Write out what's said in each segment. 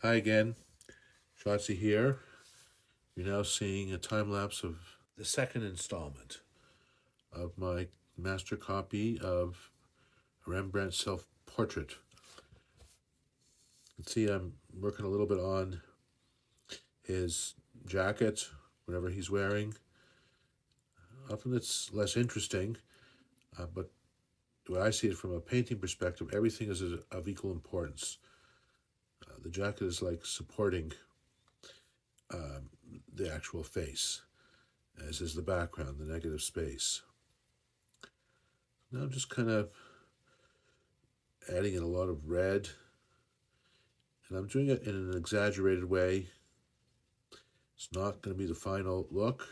Hi again, Shotzi here. You're now seeing a time lapse of the second installment of my master copy of Rembrandt self-portrait. You can see I'm working a little bit on his jacket, whatever he's wearing. Often it's less interesting, but the way I see it from a painting perspective, everything is of equal importance. The jacket is like supporting the actual face, as is the background, the negative space. Now I'm just kind of adding in a lot of red, and I'm doing it in an exaggerated way. It's not going to be the final look,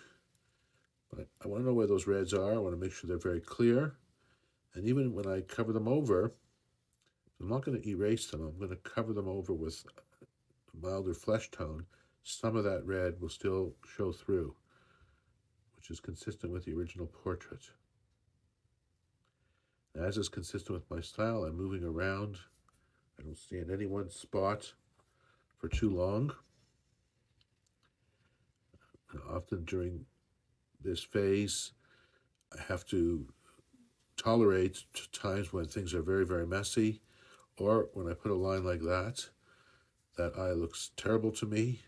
but I want to know where those reds are. I want to make sure they're very clear. And even when I cover them over, I'm not going to erase them. I'm going to cover them over with a milder flesh tone. Some of that red will still show through, which is consistent with the original portrait. As is consistent with my style, I'm moving around. I don't stay in any one spot for too long. And often during this phase, I have to tolerate times when things are very, very messy, or when I put a line like that eye looks terrible to me.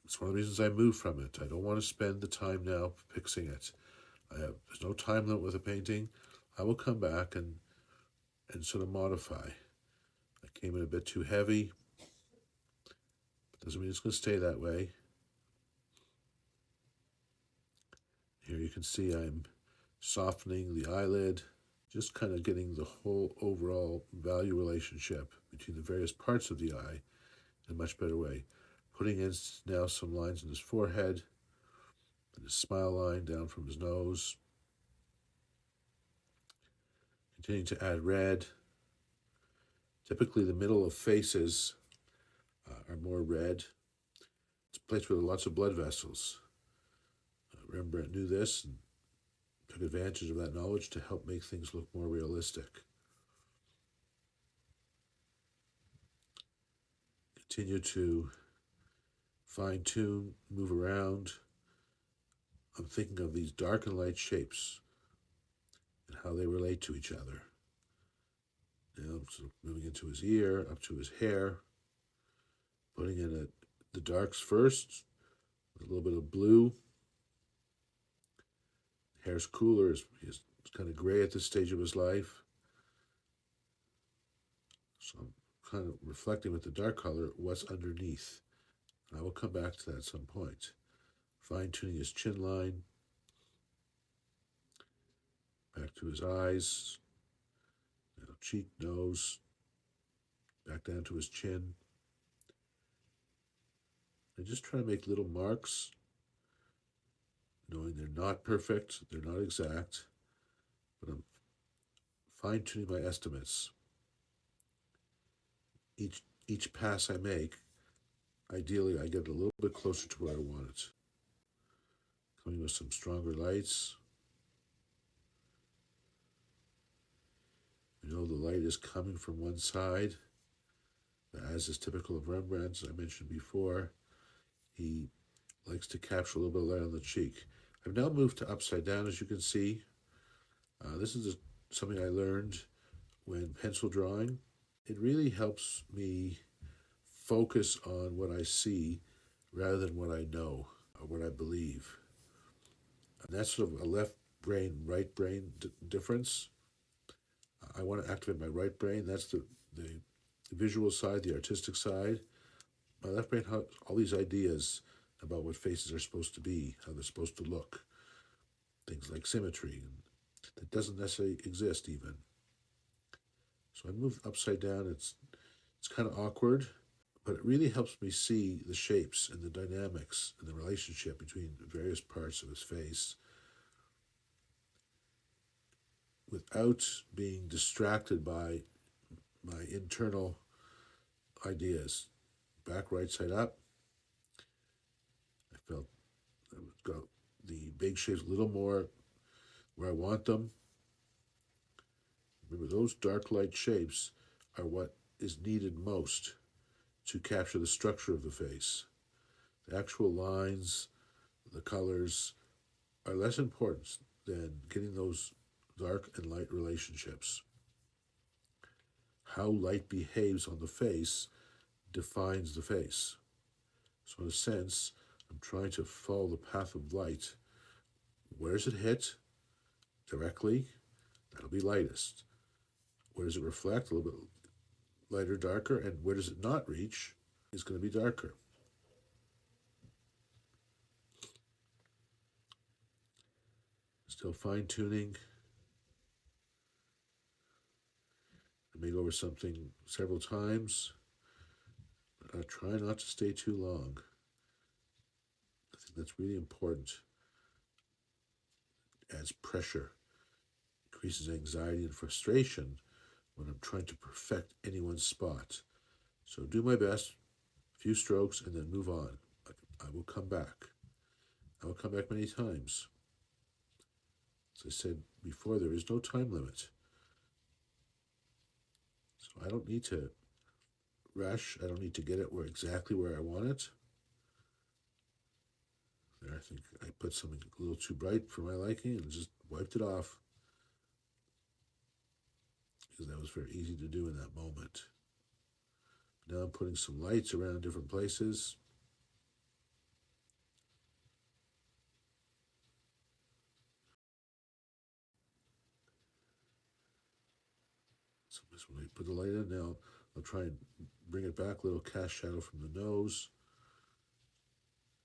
It's one of the reasons I moved from it. I don't want to spend the time now fixing it. There's no time limit with a painting. I will come back and sort of modify. I came in a bit too heavy, but doesn't mean it's going to stay that way. Here you can see I'm softening the eyelid, just kind of getting the whole overall value relationship between the various parts of the eye in a much better way. Putting in now some lines in his forehead, and his smile line down from his nose. Continuing to add red. Typically the middle of faces are more red. It's a place where there are lots of blood vessels. Rembrandt knew this and took advantage of that knowledge to help make things look more realistic. Continue to fine-tune, move around. I'm thinking of these dark and light shapes and how they relate to each other. Now, so moving into his ear, up to his hair, putting in the darks first, with a little bit of blue. Hair's cooler, he's kind of gray at this stage of his life. So I'm kind of reflecting with the dark color what's underneath. And I will come back to that at some point. Fine-tuning his chin line, back to his eyes, cheek, nose, back down to his chin. And just try to make little marks, knowing they're not perfect, they're not exact, but I'm fine-tuning my estimates. Each pass I make, ideally I get a little bit closer to where I want it. Coming with some stronger lights. We know the light is coming from one side, as is typical of Rembrandt, as I mentioned before. He likes to capture a little bit of light on the cheek. I've now moved to upside down, as you can see. This is something I learned when pencil drawing. It really helps me focus on what I see rather than what I know or what I believe. And that's sort of a left brain, right brain difference. I want to activate my right brain. That's the visual side, the artistic side. My left brain has all these ideas about what faces are supposed to be, how they're supposed to look, things like symmetry, that doesn't necessarily exist even. So I move upside down. It's kind of awkward, but it really helps me see the shapes and the dynamics and the relationship between various parts of his face without being distracted by my internal ideas. Back right side up. I felt I got the big shapes a little more where I want them. Remember, those dark light shapes are what is needed most to capture the structure of the face. The actual lines, the colors are less important than getting those dark and light relationships. How light behaves on the face defines the face. So in a sense, I'm trying to follow the path of light. Where does it hit? Directly, that'll be lightest. Where does it reflect? A little bit lighter, darker, and where does it not reach is going to be darker. Still fine-tuning. I may go over something several times, but I try not to stay too long. I think that's really important. Adds pressure, increases anxiety and frustration when I'm trying to perfect any one spot. So do my best, a few strokes, and then move on. I will come back. I will come back many times. As I said before, there is no time limit. So I don't need to rush. I don't need to get it exactly where I want it. There, I think I put something a little too bright for my liking and just wiped it off, because that was very easy to do in that moment. Now I'm putting some lights around different places. So when I put the light in now, I'll try and bring it back, a little cast shadow from the nose.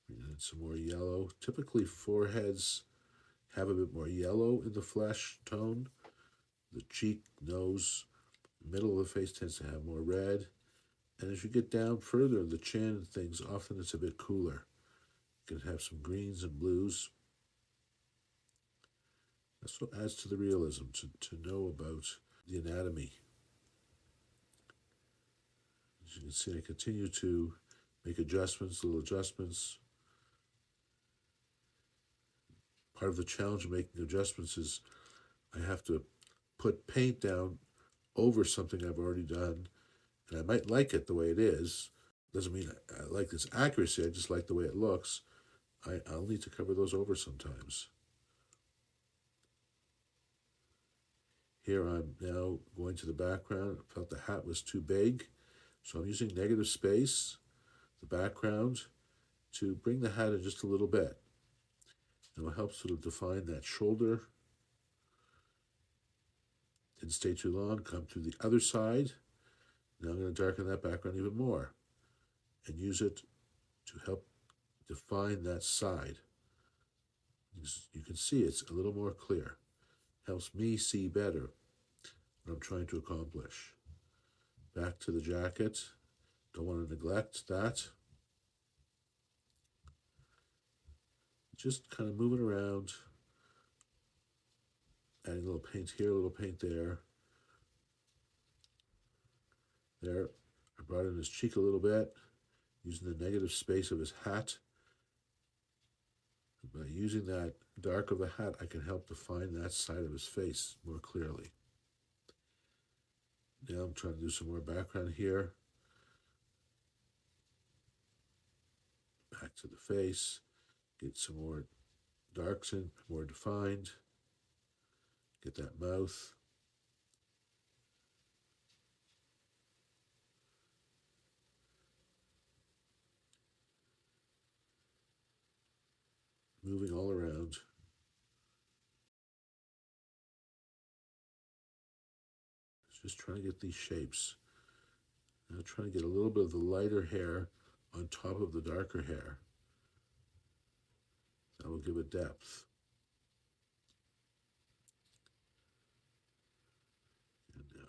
Bring in some more yellow. Typically foreheads have a bit more yellow in the flesh tone. The cheek, nose, middle of the face tends to have more red. And as you get down further, the chin and things, often it's a bit cooler. You can have some greens and blues. That's what adds to the realism, to know about the anatomy. As you can see, I continue to make adjustments, little adjustments. Part of the challenge of making adjustments is I have to put paint down over something I've already done, and I might like it the way it is. Doesn't mean I like this accuracy, I just like the way it looks. I'll need to cover those over sometimes. Here I'm now going to the background. I felt the hat was too big, so I'm using negative space, the background, to bring the hat in just a little bit. It will help sort of define that shoulder. Didn't stay too long, come through the other side. Now I'm going to darken that background even more and use it to help define that side. You can see it's a little more clear. Helps me see better what I'm trying to accomplish. Back to the jacket. Don't want to neglect that. Just kind of moving around, adding a little paint here, a little paint there. There, I brought in his cheek a little bit, using the negative space of his hat. By using that dark of the hat, I can help define that side of his face more clearly. Now I'm trying to do some more background here. Back to the face, get some more darks in, more defined. Get that mouth. Moving all around. Just trying to get these shapes. Now trying to get a little bit of the lighter hair on top of the darker hair. That will give it depth. And now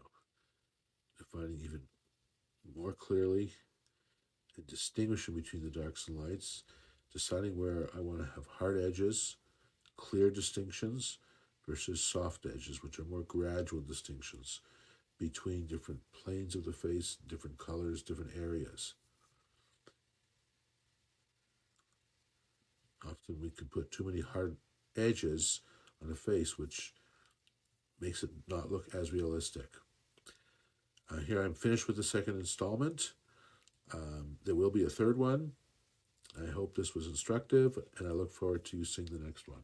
defining even more clearly and distinguishing between the darks and lights, deciding where I want to have hard edges, clear distinctions, versus soft edges, which are more gradual distinctions between different planes of the face, different colors, different areas. Often we can put too many hard edges on a face, which makes it not look as realistic. Here I'm finished with the second installment. There will be a third one. I hope this was instructive, and I look forward to you seeing the next one.